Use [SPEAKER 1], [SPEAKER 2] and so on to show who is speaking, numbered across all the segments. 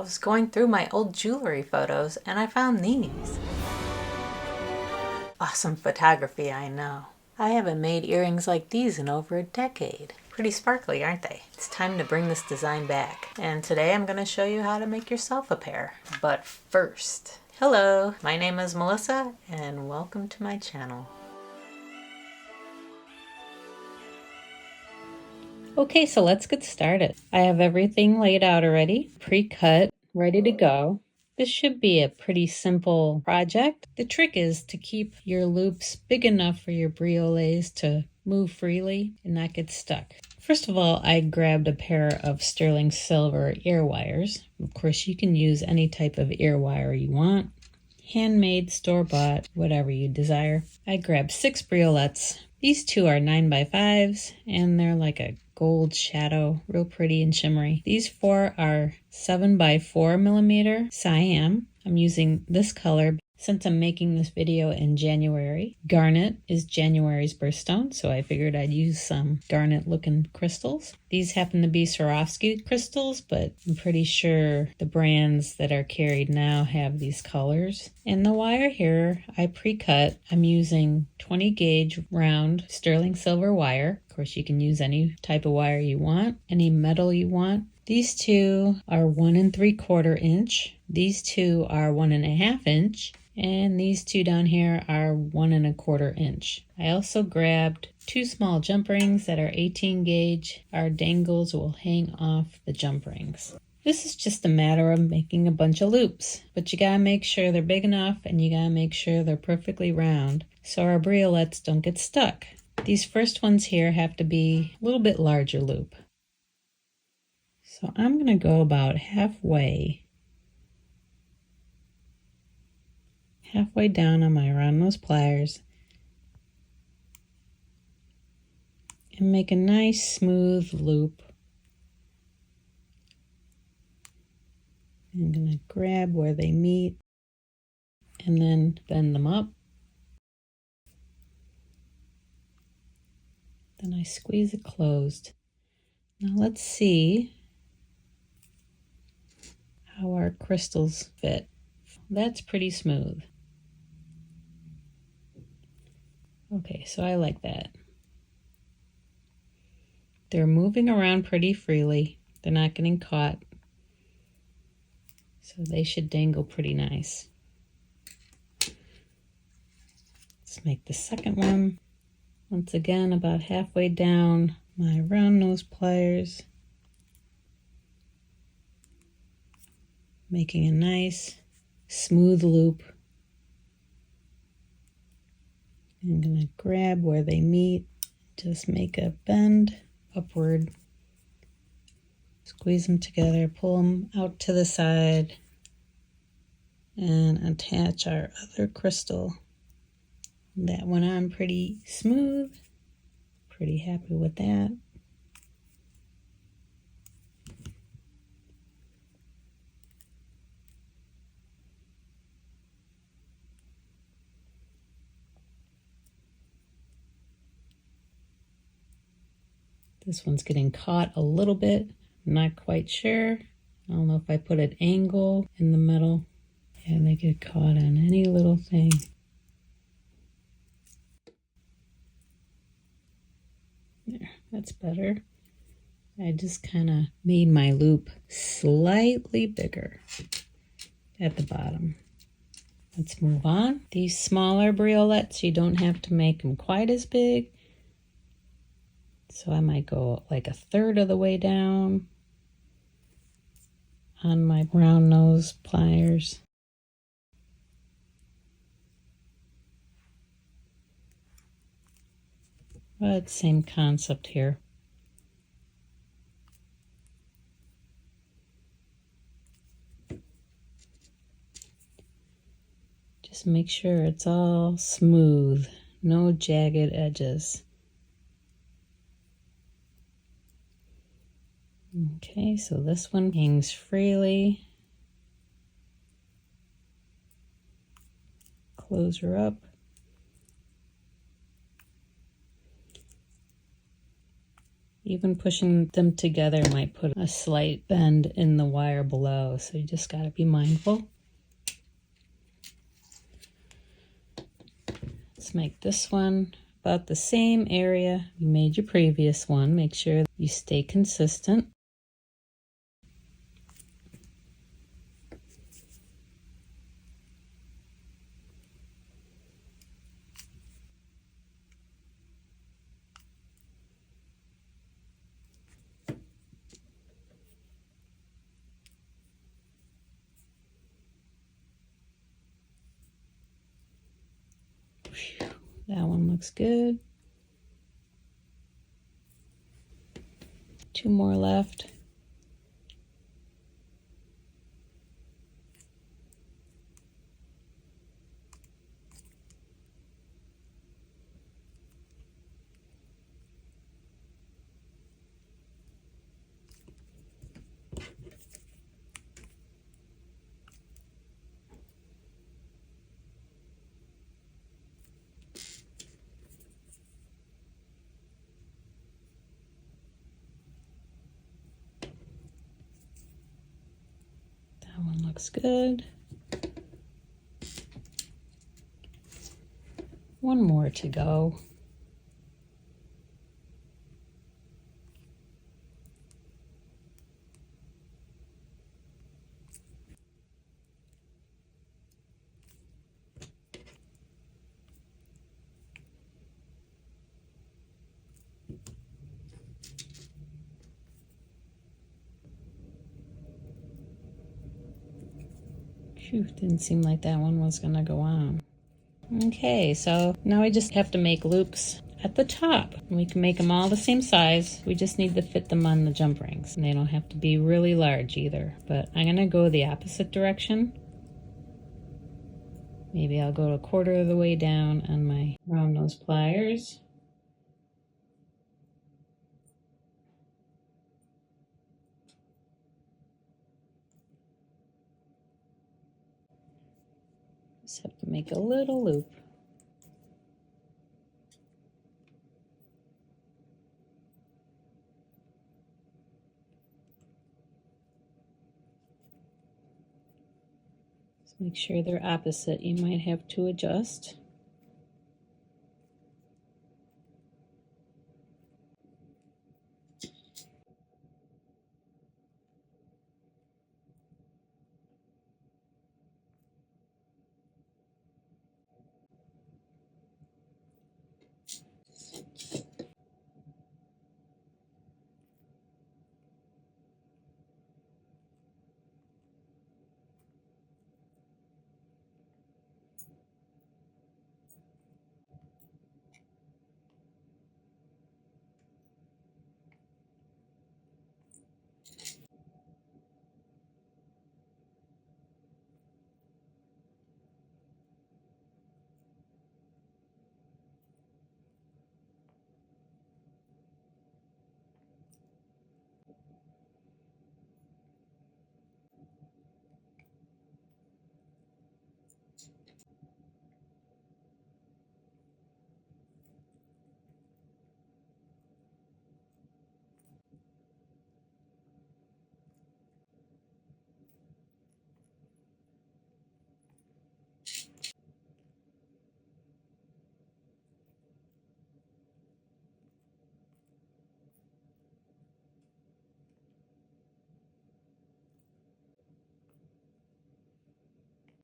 [SPEAKER 1] was going through my old jewelry photos and I found these. Awesome photography, I know. I haven't made earrings like these in over a decade. Pretty sparkly, aren't they? It's time to bring this design back. And today I'm going to show you how to make yourself a pair. But first, hello, my name is Melissa and welcome to my channel. Okay, so let's get started. I have everything laid out already, pre-cut, ready to go. This should be a pretty simple project. The trick is to keep your loops big enough for your briolets to move freely and not get stuck. First of all, I grabbed a pair of sterling silver ear wires. Of course, you can use any type of ear wire you want. Handmade, store-bought, whatever you desire. I grabbed 6 briolettes. These two are 9x5s and they're like a gold shadow, real pretty and shimmery. These 4 are 7x4mm cyan. I'm using this color since I'm making this video in January. Garnet is January's birthstone, so I figured I'd use some garnet looking crystals. These happen to be Swarovski crystals, but I'm pretty sure the brands that are carried now have these colors. And the wire here I pre-cut. I'm using 20 gauge round sterling silver wire. Of course, you can use any type of wire you want, any metal you want. These two are 1 3/4 inch. These two are 1.5 inch. And these two down here are 1 1/4 inch. I also grabbed 2 small jump rings that are 18 gauge. Our dangles will hang off the jump rings. This is just a matter of making a bunch of loops, but you gotta make sure they're big enough and you gotta make sure they're perfectly round so our briolettes don't get stuck. These first ones here have to be a little bit larger loop. So I'm gonna go about halfway down on my round nose pliers and make a nice smooth loop. I'm going to grab where they meet and then bend them up. Then I squeeze it closed. Now let's see how our crystals fit. That's pretty smooth. Okay, so I like that. They're moving around pretty freely. They're not getting caught. So they should dangle pretty nice. Let's make the second one. Once again, about halfway down my round nose pliers. Making a nice smooth loop. I'm going to grab where they meet, just make a bend upward, squeeze them together, pull them out to the side, and attach our other crystal. That went on pretty smooth, pretty happy with that. This one's getting caught a little bit. I'm not quite sure. I don't know if I put an angle in the middle. Yeah, they get caught on any little thing. There, that's better. I just kind of made my loop slightly bigger at the bottom. Let's move on. These smaller briolettes, you don't have to make them quite as big. So I might go like 1/3 of the way down on my round nose pliers. But same concept here. Just make sure it's all smooth, no jagged edges. Okay, so this one hangs freely. Close her up. Even pushing them together might put a slight bend in the wire below, so you just gotta be mindful. Let's make this one about the same area you made your previous one. Make sure you stay consistent. That one looks good. 2 more left. That one looks good. One more to go. Phew, didn't seem like that one was gonna go on. Okay, so now we just have to make loops at the top. We can make them all the same size. We just need to fit them on the jump rings. And they don't have to be really large either. But I'm gonna go the opposite direction. Maybe I'll go a quarter of the way down on my round nose pliers. Just have to make a little loop. Just make sure they're opposite. You might have to adjust.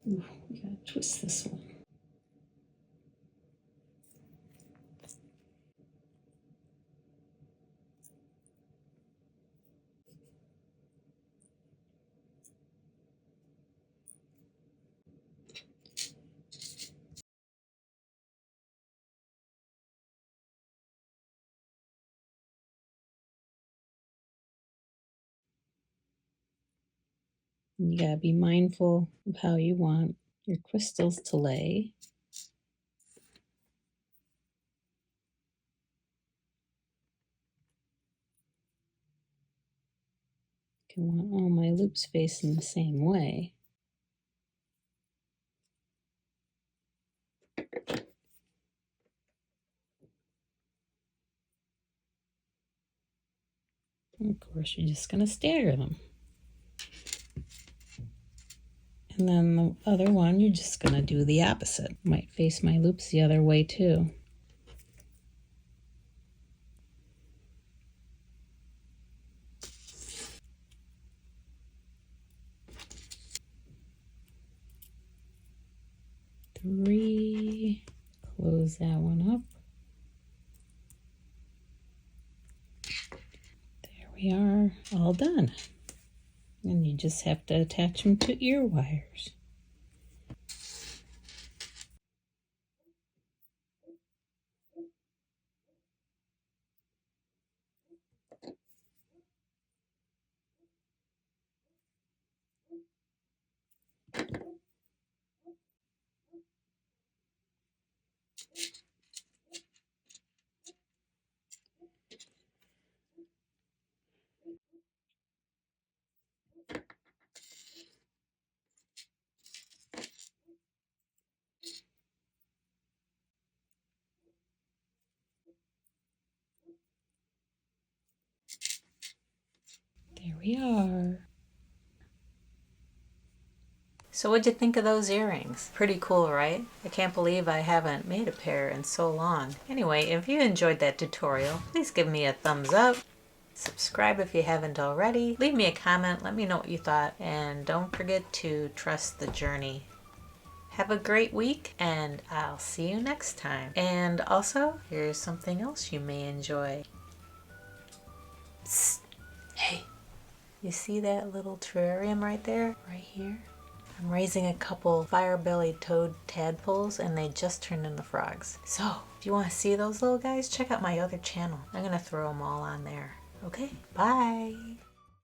[SPEAKER 1] Ooh, we gotta twist this one. You gotta be mindful of how you want your crystals to lay. I want all my loops facing the same way. And of course, you're just going to stagger them. And then the other one, you're just going to do the opposite. Might face my loops the other way too. Three, close that one up. There we are, all done. And you just have to attach them to ear wires. There we are. So what'd you think of those earrings? Pretty cool, right? I can't believe I haven't made a pair in so long. Anyway, if you enjoyed that tutorial, please give me a thumbs up. Subscribe if you haven't already. Leave me a comment, let me know what you thought, and don't forget to trust the journey. Have a great week, and I'll see you next time. And also, here's something else you may enjoy. Psst. Hey, you see that little terrarium right there? Right here? I'm raising a couple fire-bellied toad tadpoles, and they just turned into frogs. So, if you want to see those little guys, check out my other channel. I'm going to throw them all on there. Okay, bye!